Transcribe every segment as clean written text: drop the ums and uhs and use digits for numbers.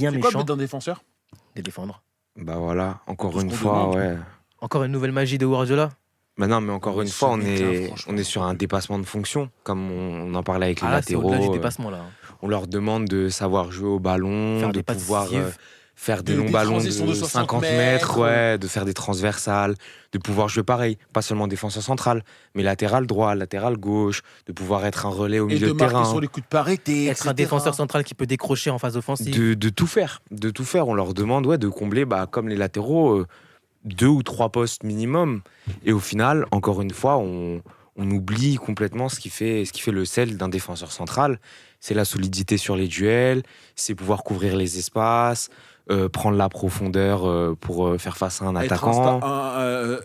bien C'est quoi le méchant but d'un défenseur? de défendre. Bah voilà, encore Tout ce une qu'on fois, demande. ouais. Encore une nouvelle magie de Guardiola. Bah non, mais encore Mais une ce fois, mec-là, on franchement, est j'en sur peux un plus. dépassement de fonction, comme on en parlait avec les Ah là, c'est au-delà du latéraux. dépassement là. On leur demande de savoir jouer au ballon, Faire de des passes pouvoir décisives. faire des longs Des ballons transitions de de 60 50 mètres, mètres. ouais, de faire des transversales, de pouvoir jouer pareil, pas seulement défenseur central, mais latéral droit, latéral gauche, de pouvoir être un relais au Et milieu de de marquer sur terrain, les coups de parité, Être un etc. défenseur central qui peut décrocher en phase offensive. de tout faire, de tout faire. On leur demande ouais, de combler, bah, comme les latéraux, 2 ou 3 postes minimum. Et au final, encore une fois, on oublie complètement ce qui fait le sel d'un défenseur central. C'est la solidité sur les duels, c'est pouvoir couvrir les espaces, prendre la profondeur pour faire face à un attaquant.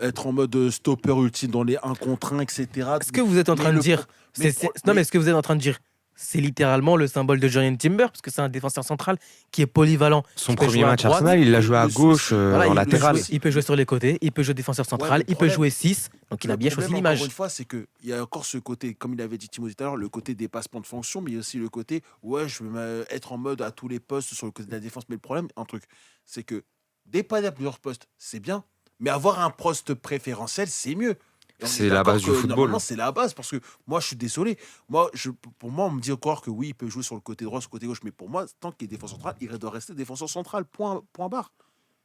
Être en mode stopper ultime dans les 1 contre 1, etc. Ce que vous êtes en Mais train de le dire, pro- mais- non mais mais- ce que vous êtes en train de dire, c'est littéralement le symbole de Jurrien Timber parce que c'est un défenseur central qui est polyvalent. Son qui peut premier jouer à match droite. Arsenal, il l'a mais joué à le gauche, souci- Voilà, en il peut, latéral. jouer, il peut jouer sur les côtés, il peut jouer défenseur central, le il peut problème- jouer 6, donc il Le habille problème, aussi encore l'image. une fois, c'est qu'il y a encore ce côté, comme il avait dit Timothy tout à l'heure, le côté dépassement de fonction, mais il y a aussi le côté, ouais, je veux être en mode à tous les postes sur le côté de la défense. Mais le problème, un truc, c'est que dépanner à plusieurs postes, c'est bien, mais avoir un poste préférentiel, c'est mieux. Et on C'est est la d'accord base du que, football. normalement, c'est la base, parce que moi, je suis désolé. Pour moi, on me dit encore que oui, il peut jouer sur le côté droit, sur le côté gauche, mais pour moi, tant qu'il est défenseur central, il doit rester défenseur central, point barre.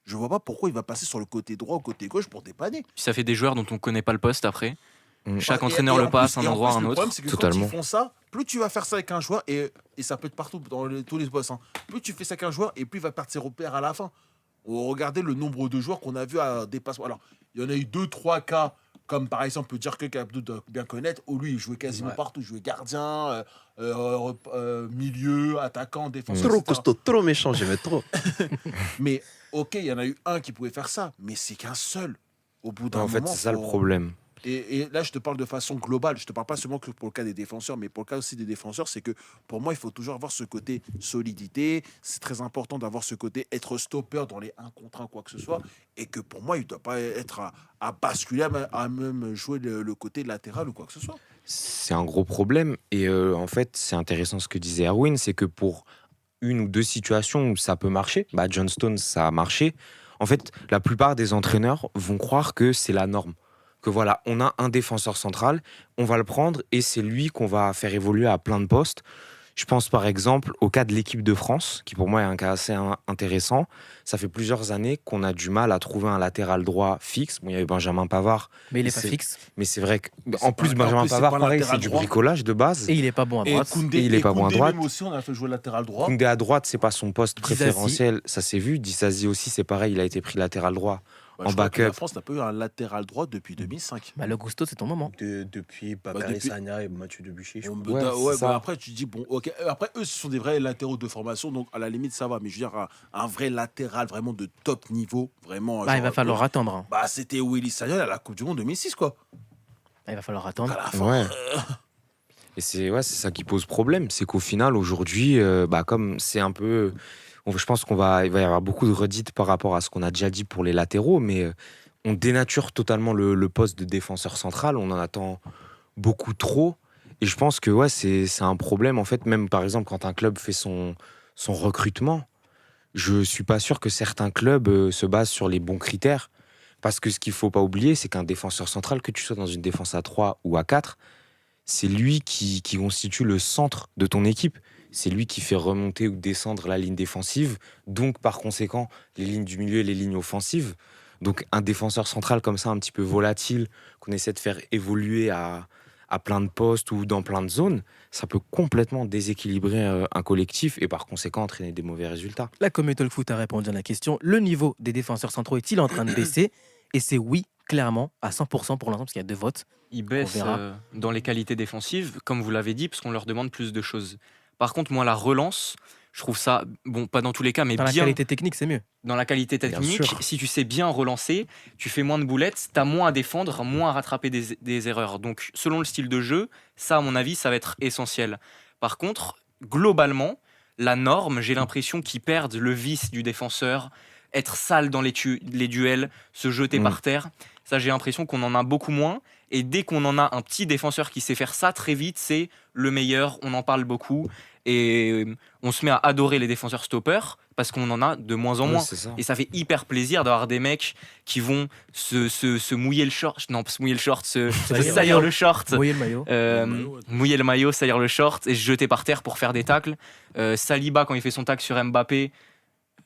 Je vois pas pourquoi il va passer sur le côté droit ou côté gauche pour dépanner. Puis ça fait des joueurs dont on connaît pas le poste après. Mm. Chaque Et- entraîneur et le en passe plus- un et en endroit à plus, un le problème, autre. c'est que Totalement. quand ils font ça, plus tu vas faire ça avec un joueur, et ça peut être partout dans tous les postes, hein. Plus tu fais ça avec un joueur, et plus il va perdre ses repères à la fin. Regardez le nombre de joueurs qu'on a vu à dépassement. Alors, il y en a eu 2-3 cas, comme par exemple, on peut dire que Abdou doit bien connaître, où lui, il jouait quasiment partout. Il jouait gardien, milieu, attaquant, défenseur, Trop etc. costaud, trop méchant, j'aimais trop. Mais ok, il y en a eu un qui pouvait faire ça, mais c'est qu'un seul. Au bout d'un En fait, moment, c'est ça le faut- problème. Et là, je te parle de façon globale. Je te parle pas seulement que pour le cas des défenseurs, mais pour le cas aussi des défenseurs, c'est que pour moi, il faut toujours avoir ce côté solidité. C'est très important d'avoir ce côté être stopper dans les 1 contre 1, quoi que ce soit. Et que pour moi, il ne doit pas être à basculer, à même jouer le côté latéral ou quoi que ce soit. C'est un gros problème. Et en fait, c'est intéressant ce que disait Erwin, c'est que pour 1 ou 2 situations où ça peut marcher, bah John Stones, ça a marché. En fait, la plupart des entraîneurs vont croire que c'est la norme. Que voilà, on a un défenseur central, on va le prendre et c'est lui qu'on va faire évoluer à plein de postes. Je pense par exemple au cas de l'équipe de France, qui pour moi est un cas assez intéressant. Ça fait plusieurs années qu'on a du mal à trouver un latéral droit fixe. Bon, il y avait Benjamin Pavard, Mais il est Et pas c'est- fixe. mais c'est vrai que Mais en c'est plus pas- en Benjamin plus, c'est Pavard, pas pareil, latéral c'est du droit. bricolage de base. Et il est pas bon à Et droite. Koundé, Et il est pas bon à Koundé droite. même aussi, on a fait jouer latéral droit. Koundé à droite, c'est pas son poste Disasi. préférentiel, ça s'est vu. Disasi aussi, c'est pareil, il a été pris latéral droit. Bah, en je crois que la backup. France n'a pas eu un latéral droit depuis 2005. Bah, le Gusto, c'est ton moment. Depuis Bakary depuis- Sagna et Mathieu Debuchy, je Ouais, crois. c'est ça. bah après, tu dis, bon, ok. Après, eux, ce sont des vrais latéraux de formation, donc à la limite, ça va. Mais je veux dire, un vrai latéral vraiment de top niveau, vraiment. Bah, il va genre, falloir attendre. Hein. Bah, c'était Willy Sagnol à la Coupe du Monde 2006, quoi. Bah, il va falloir À attendre. la fin. Ouais. Et c'est ça qui pose problème, c'est qu'au final aujourd'hui, bah comme c'est un peu, je pense il va y avoir beaucoup de redites par rapport à ce qu'on a déjà dit pour les latéraux, mais on dénature totalement le poste de défenseur central, on en attend beaucoup trop, et je pense que ouais c'est un problème en fait, même par exemple quand un club fait son recrutement, je suis pas sûr que certains clubs se basent sur les bons critères, parce que ce qu'il faut pas oublier, c'est qu'un défenseur central, que tu sois dans une défense à 3 ou à 4, c'est lui qui constitue le centre de ton équipe. C'est lui qui fait remonter ou descendre la ligne défensive, donc par conséquent les lignes du milieu et les lignes offensives. Donc un défenseur central comme ça, un petit peu volatile, qu'on essaie de faire évoluer à plein de postes ou dans plein de zones, ça peut complètement déséquilibrer un collectif et par conséquent entraîner des mauvais résultats. La communauté Talk Foot a répondu à la question. Le niveau des défenseurs centraux est-il en train de baisser? Et c'est oui, clairement, à 100% pour l'instant, parce qu'il y a 2 votes. Ils baissent verra. dans les qualités défensives, comme vous l'avez dit, parce qu'on leur demande plus de choses. Par contre, moi, la relance, je trouve ça, bon, pas dans tous les cas, mais Dans la bien qualité technique, c'est mieux. dans la qualité Bien technique. sûr. Si tu sais bien relancer, tu fais moins de boulettes, tu as moins à défendre, moins à rattraper des erreurs. Donc, selon le style de jeu, ça, à mon avis, ça va être essentiel. Par contre, globalement, la norme, j'ai l'impression qu'ils perdent le vice du défenseur, être sale dans les duels, se jeter par terre. Ça, j'ai l'impression qu'on en a beaucoup moins. Et dès qu'on en a un petit défenseur qui sait faire ça, très vite, c'est le meilleur. On en parle beaucoup. Et on se met à adorer les défenseurs stoppers parce qu'on en a de moins en Ouais, moins. c'est ça. Et ça fait hyper plaisir d'avoir des mecs qui vont se mouiller le short, non, pas se mouiller le short, se Salir le salir maillot. le short, Mouiller le maillot. mouiller le maillot, salir le short et se jeter par terre pour faire des tacles. Saliba, quand il fait son tacle sur Mbappé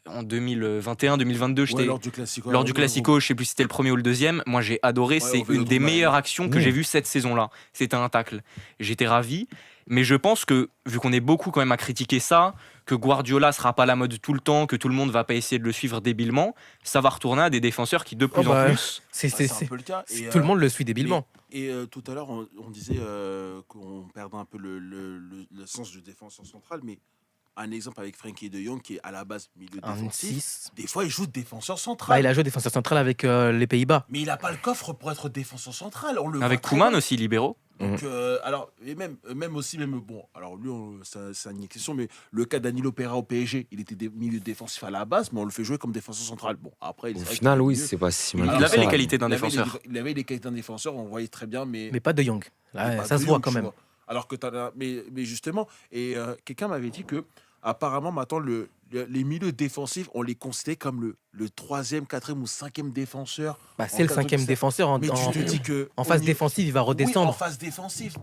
en 2021, 2022, Ouais, lors du Classico. lors du Classico, je sais plus si c'était le premier ou le deuxième, moi j'ai adoré, Ouais, c'est au Vélodrome, une des ouais. meilleures actions que Mmh. j'ai vues cette saison-là. C'était un tacle. J'étais ravi, mais je pense que, vu qu'on est beaucoup quand même à critiquer ça, que Guardiola sera pas à la mode tout le temps, que tout le monde va pas essayer de le suivre débilement, ça va retourner à des défenseurs qui de plus en plus... C'est, Ah, c'est, c'est un c'est- peu le cas. tout le monde le suit débilement. Et tout à l'heure, on disait qu'on perdait un peu le sens du défenseur central, mais un exemple avec Frenkie de Jong, qui est à la base milieu Un défensif. 6. Des fois, il joue défenseur central. Bah, il a joué défenseur central avec les Pays-Bas. Mais il n'a pas le coffre pour être défenseur central. On le voit Avec très Koeman bien. aussi, libéraux. Donc, alors, et même aussi, bon, alors lui, c'est une exception, mais le cas d'Anilo Pereira au PSG, il était milieu défensif à la base, mais on le fait jouer comme défenseur central. Bon, après, Au c'est vrai final, qu'il est oui, mieux. c'est pas si Il mal. avait que ça, les mais- qualités d'un Il avait défenseur. il avait les qualités d'un défenseur, on voyait très bien, mais Mais pas de Young. mais Là, pas ça de se voit Jong, quand tu même. vois. Alors que mais justement, et quelqu'un m'avait dit que apparemment maintenant les milieux défensifs, on les considère comme le troisième, quatrième ou cinquième défenseur. Bah, c'est le cas de cinquième ça. défenseur en, Mais tu en- te dis que en au phase niveau- défensive, il va Oui, en redescendre. phase défensive.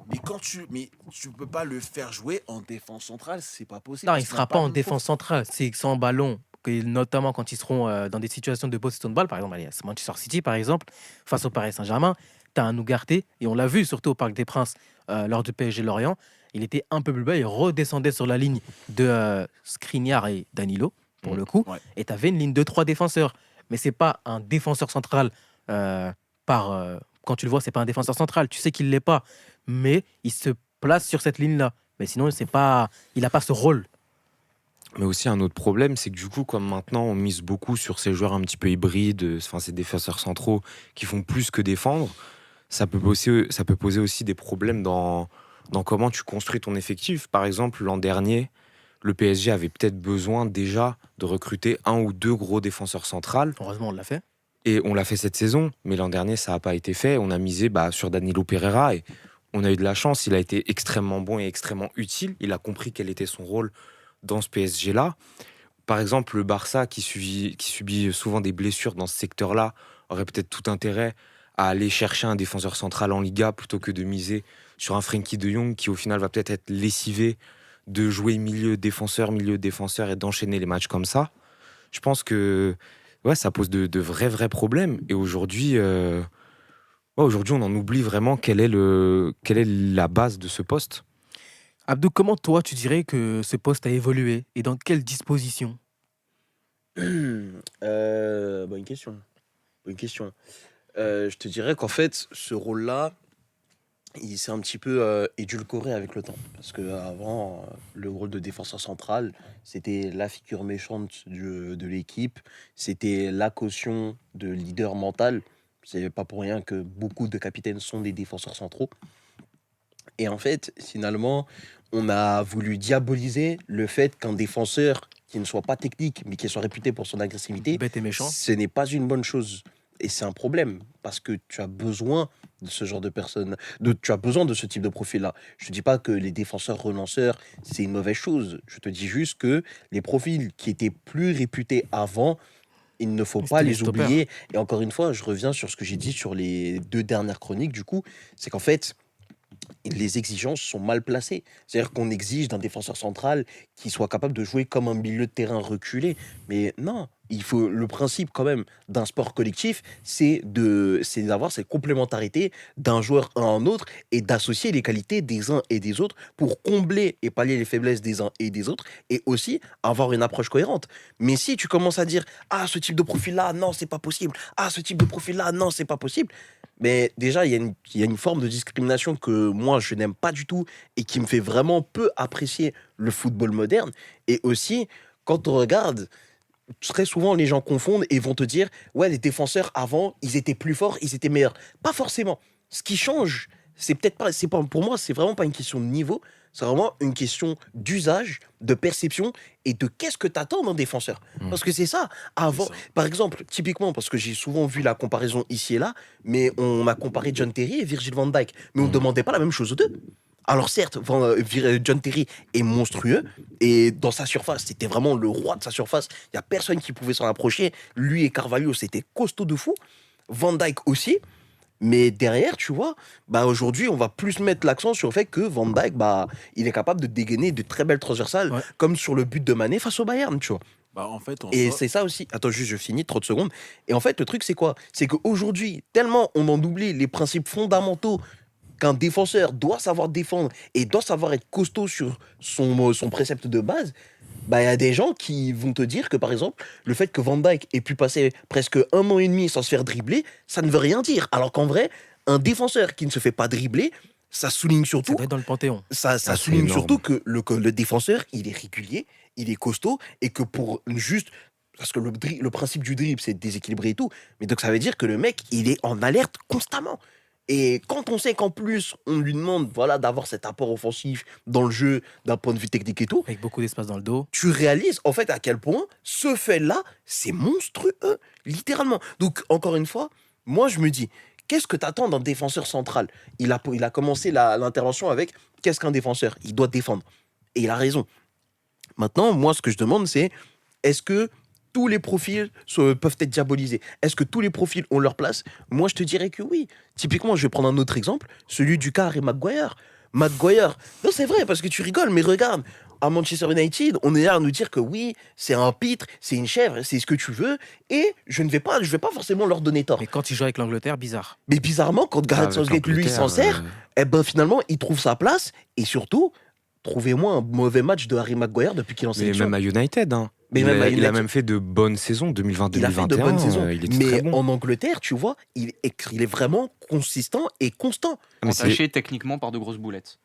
Mais tu peux pas le faire jouer en défense centrale, c'est pas possible. Non, parce il qu'il sera n'a pas le en même défense centrale. C'est sans ballon, que notamment quand ils seront dans des situations de possession de balle, par exemple, allez, c'est Manchester City, par exemple, face au Paris Saint-Germain, tu as un Ugarte, et on l'a vu surtout au Parc des Princes lors du PSG Lorient, il était un peu plus bas, il redescendait sur la ligne de Skriniar et Danilo, pour le coup, Ouais. et tu avais une ligne de 3 défenseurs. Mais c'est pas un défenseur central quand tu le vois, c'est pas un défenseur central, tu sais qu'il l'est pas, mais il se place sur cette ligne-là. Mais sinon, c'est pas, il n'a pas ce rôle. Mais aussi un autre problème, c'est que du coup, comme maintenant on mise beaucoup sur ces joueurs un petit peu hybrides, enfin ces défenseurs centraux qui font plus que défendre, ça peut poser aussi des problèmes dans comment tu construis ton effectif. Par exemple, l'an dernier, le PSG avait peut-être besoin déjà de recruter un ou deux gros défenseurs centrales. Heureusement, on l'a fait. Et on l'a fait cette saison, mais l'an dernier, ça n'a pas été fait. On a misé sur Danilo Pereira et on a eu de la chance. Il a été extrêmement bon et extrêmement utile. Il a compris quel était son rôle dans ce PSG-là. Par exemple, le Barça, qui subit souvent des blessures dans ce secteur-là, aurait peut-être tout intérêt à aller chercher un défenseur central en Liga plutôt que de miser sur un Frenkie de Jong qui, au final, va peut-être être lessivé de jouer milieu défenseur et d'enchaîner les matchs comme ça. Je pense que ça pose de vrais problèmes. Et aujourd'hui, aujourd'hui, on en oublie vraiment quelle est la base de ce poste. Abdou, comment toi, tu dirais que ce poste a évolué et dans quelle disposition? Bonne question. Bonne question. Je te dirais qu'en fait, ce rôle-là, il s'est un petit peu édulcoré avec le temps. Parce qu'avant, le rôle de défenseur central, c'était la figure méchante de l'équipe. C'était la caution de leader mental. C'est pas pour rien que beaucoup de capitaines sont des défenseurs centraux. Et en fait, finalement, on a voulu diaboliser le fait qu'un défenseur qui ne soit pas technique, mais qui soit réputé pour son agressivité, Bête et méchant. ce n'est pas une bonne chose. Et c'est un problème, parce que tu as besoin de ce genre de personnes, tu as besoin de ce type de profil-là. Je ne dis pas que les défenseurs relanceurs, c'est une mauvaise chose. Je te dis juste que les profils qui étaient plus réputés avant, il ne faut pas C'était les les stoppers. oublier. Et encore une fois, je reviens sur ce que j'ai dit sur les 2 dernières chroniques, du coup, c'est qu'en fait, les exigences sont mal placées. C'est-à-dire qu'on exige d'un défenseur central qui soit capable de jouer comme un milieu de terrain reculé. Mais non, le principe quand même d'un sport collectif, c'est d'avoir cette complémentarité d'un joueur à un autre et d'associer les qualités des uns et des autres pour combler et pallier les faiblesses des uns et des autres et aussi avoir une approche cohérente. Mais si tu commences à dire « Ah, ce type de profil-là, non, c'est pas possible. Ah, ce type de profil-là, non, c'est pas possible. » Mais déjà, il y a une forme de discrimination que moi, je n'aime pas du tout et qui me fait vraiment peu apprécier le football moderne. Et aussi, quand on regarde, très souvent, les gens confondent et vont te dire « Ouais, les défenseurs, avant, ils étaient plus forts, ils étaient meilleurs. » Pas forcément. Ce qui change, pour moi, c'est vraiment pas une question de niveau, c'est vraiment une question d'usage, de perception et de qu'est-ce que tu attends d'un défenseur. Parce que c'est ça. Avant, C'est ça. par exemple, typiquement, parce que j'ai souvent vu la comparaison ici et là, mais on a comparé John Terry et Virgil van Dijk, mais on ne demandait pas la même chose aux deux. Alors certes, John Terry est monstrueux et dans sa surface, c'était vraiment le roi de sa surface. Il y a personne qui pouvait s'en approcher. Lui et Carvalho, c'était costaud de fou. Van Dijk aussi. Mais derrière, tu vois, bah aujourd'hui, on va plus mettre l'accent sur le fait que Van Dijk, bah, il est capable de dégainer de très belles transversales, Ouais. comme sur le but de Mané face au Bayern, tu vois. Bah, en fait, en Et soi, c'est ça aussi. Attends, juste, je finis, 30 secondes. Et en fait, le truc, c'est quoi? C'est qu'aujourd'hui, tellement on en oublie les principes fondamentaux qu'un défenseur doit savoir défendre et doit savoir être costaud sur son précepte de base, bah, il y a des gens qui vont te dire que, par exemple, le fait que Van Dijk ait pu passer presque 1 an et demi sans se faire dribbler, ça ne veut rien dire. Alors qu'en vrai, un défenseur qui ne se fait pas dribbler, ça souligne Ça surtout doit être dans le panthéon. ça c'est souligne énorme. surtout que le défenseur, il est régulier, il est costaud, et que pour juste... Parce que le principe du dribble, c'est de déséquilibrer et tout. Mais donc ça veut dire que le mec, il est en alerte constamment. Et quand on sait qu'en plus, on lui demande voilà, d'avoir cet apport offensif dans le jeu, d'un point de vue technique et tout, Avec beaucoup d'espace dans le dos. tu réalises en fait à quel point ce fait-là, c'est monstrueux, littéralement. Donc, encore une fois, moi je me dis, qu'est-ce que tu attends d'un défenseur central? Il a commencé l'intervention avec qu'est-ce qu'un défenseur? Il doit défendre. Et il a raison. Maintenant, moi ce que je demande, c'est est-ce que tous les profils peuvent être diabolisés? Est-ce que tous les profils ont leur place? Moi je te dirais que oui. Typiquement, je vais prendre un autre exemple, celui du cas Harry Maguire. Maguire, non, c'est vrai parce que tu rigoles, mais regarde, à Manchester United, on est là à nous dire que oui, c'est un pitre, c'est une chèvre, c'est ce que tu veux, et je vais pas forcément leur donner tort. Mais quand il joue avec l'Angleterre, bizarre. Mais bizarrement, quand Gareth Avec Southgate, lui, s'en l'Angleterre, sert, eh ben finalement, il trouve sa place, et surtout, trouvez-moi un mauvais match de Harry Maguire depuis qu'il est en mais sélection. même à United, hein. Mais même à Il a United. même fait de bonnes saisons, Il a fait de 2020-2021. bonnes saisons. Il était Mais très bon. en Angleterre, tu vois, il est vraiment consistant et constant. Mais c'est- Entaché techniquement par de grosses boulettes.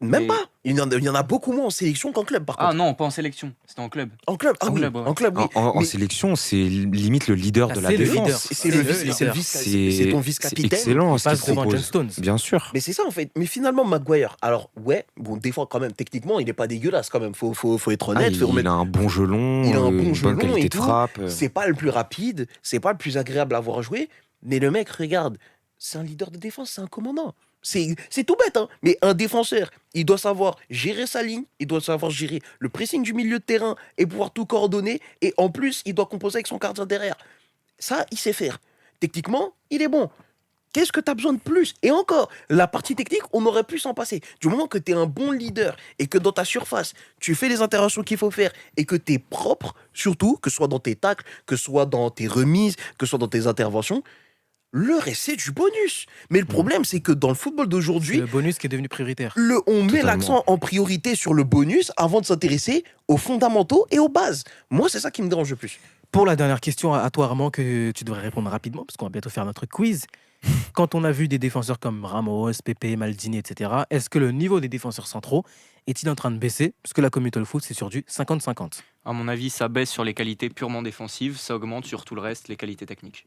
Même Mais- pas. Il y en a beaucoup moins en sélection qu'en club, par Ah contre. non, pas en sélection, c'était en club. En club, ah en oui. club, ouais. En club, oui. en Mais sélection, c'est limite le leader Ah, de la c'est le défense. leader. c'est le vice- c'est le vice- c'est ton C'est vice-capitaine. excellent Il ce qu'il passe devant John propose. Stones. Bien sûr. Mais c'est ça, en fait. Mais finalement, Maguire, alors, ouais, bon, des fois, quand même, techniquement, il est pas dégueulasse, quand même. Faut être Ah, honnête. il a un bon gelon, Il a un bon une gelon bonne qualité et de tout. frappe. C'est pas le plus rapide, c'est pas le plus agréable à voir jouer, mais le mec, regarde, c'est un leader de défense, c'est un commandant. C'est tout bête, hein. Mais un défenseur, il doit savoir gérer sa ligne, il doit savoir gérer le pressing du milieu de terrain et pouvoir tout coordonner. Et en plus, il doit composer avec son gardien derrière. Ça, il sait faire. Techniquement, il est bon. Qu'est-ce que tu as besoin de plus? Et encore, la partie technique, on aurait pu s'en passer. Du moment que tu es un bon leader et que dans ta surface, tu fais les interventions qu'il faut faire et que tu es propre, surtout, que ce soit dans tes tacles, que ce soit dans tes remises, que ce soit dans tes interventions, le reste, c'est du bonus. Mais le problème, c'est que dans le football C'est d'aujourd'hui, le bonus qui est devenu prioritaire. on met Totalement. l'accent en priorité sur le bonus avant de s'intéresser aux fondamentaux et aux bases. Moi, c'est ça qui me dérange le plus. Pour la dernière question à toi, Armand, que tu devrais répondre rapidement, parce qu'on va bientôt faire notre quiz. Quand on a vu des défenseurs comme Ramos, Pepe, Maldini, etc., est-ce que le niveau des défenseurs centraux est-il en train de baisser? Parce que la communauté le foot, c'est sur du 50-50. À mon avis, ça baisse sur les qualités purement défensives, ça augmente sur tout le reste, les qualités techniques.